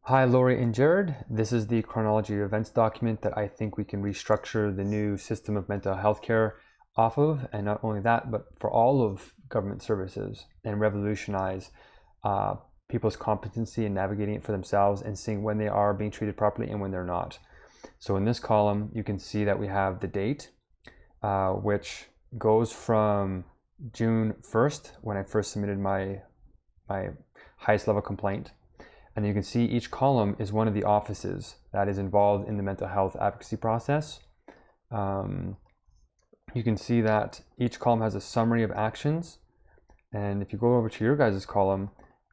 Hi, Lori and Jared. This is the chronology of events document that I think we can restructure the new system of mental health care off of, and not only that, but for all of government services, and revolutionize people's competency in navigating it for themselves and seeing when they are being treated properly and when they're not. So in this column, you can see that we have the date, which goes from June 1st, when I first submitted my highest level complaint. And you can see each column is one of the offices that is involved in the mental health advocacy process. You can see that each column has a summary of actions. And if you go over to your guys' column,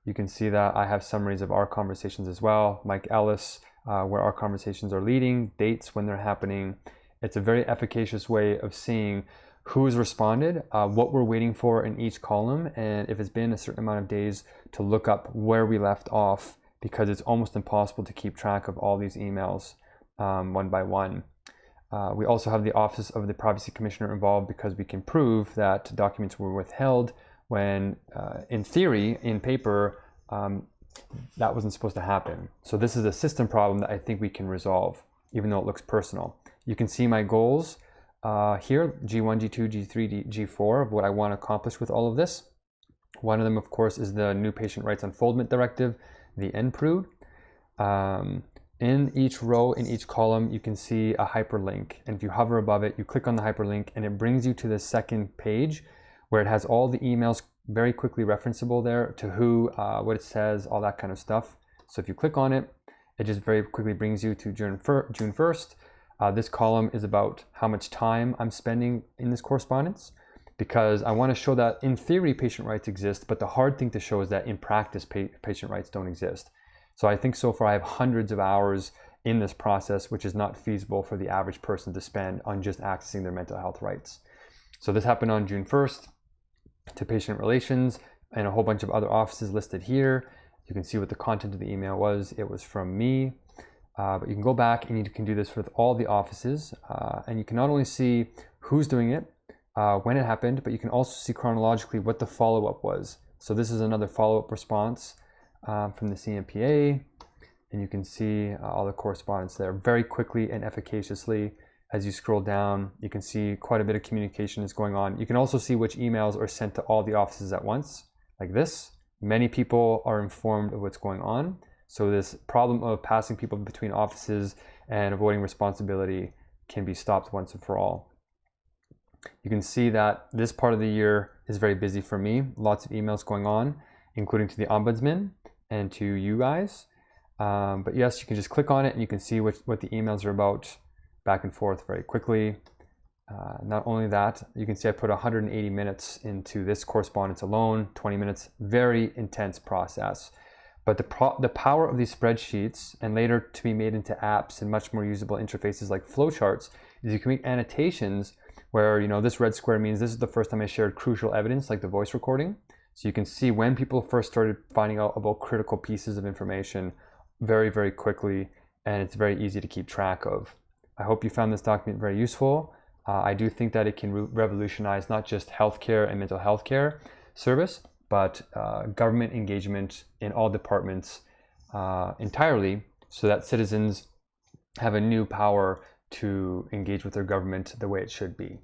you can see that I have summaries of our conversations as well. Mike Ellis, where our conversations are leading, dates when they're happening. It's a very efficacious way of seeing who's responded, what we're waiting for in each column, and if it's been a certain amount of days to look up where we left off, because it's almost impossible to keep track of all these emails one by one. We also have the Office of the Privacy Commissioner involved because we can prove that documents were withheld when, in theory, in paper, that wasn't supposed to happen. So this is a system problem that I think we can resolve, even though it looks personal. You can see my goals here, G1, G2, G3, G4, of what I want to accomplish with all of this. One of them, of course, is the new Patient Rights Unfoldment Directive, the NPRU. In each row, in each column, you can see a hyperlink. And if you hover above it, you click on the hyperlink and it brings you to the second page where it has all the emails very quickly referenceable there to who, what it says, all that kind of stuff. So if you click on it, it just very quickly brings you to June 1st. This column is about how much time I'm spending in this correspondence, because I want to show that in theory patient rights exist, but the hard thing to show is that in practice patient rights don't exist. So I think so far I have hundreds of hours in this process, which is not feasible for the average person to spend on just accessing their mental health rights. So this happened on June 1st to patient relations and a whole bunch of other offices listed here. You can see what the content of the email was. It was from me. But you can go back and you can do this with all the offices, and you can not only see who's doing it, when it happened, but you can also see chronologically what the follow-up was. So this is another follow-up response from the CMPA, and you can see all the correspondence there very quickly and efficaciously. As you scroll down, you can see quite a bit of communication is going on. You can also see which emails are sent to all the offices at once, like this. Many people are informed of what's going on. So this problem of passing people between offices and avoiding responsibility can be stopped once and for all. You can see that this part of the year is very busy for me. Lots of emails going on, including to the Ombudsman and to you guys. But yes, you can just click on it and you can see what the emails are about back and forth very quickly. Not only that, you can see I put 180 minutes into this correspondence alone, 20 minutes, very intense process. But the power of these spreadsheets, and later to be made into apps and much more usable interfaces like flowcharts, is you can make annotations where, this red square means this is the first time I shared crucial evidence, like the voice recording. So you can see when people first started finding out about critical pieces of information very, very quickly, and it's very easy to keep track of. I hope you found this document very useful. I do think that it can revolutionize not just healthcare and mental health care service, but government engagement in all departments entirely, so that citizens have a new power to engage with their government the way it should be.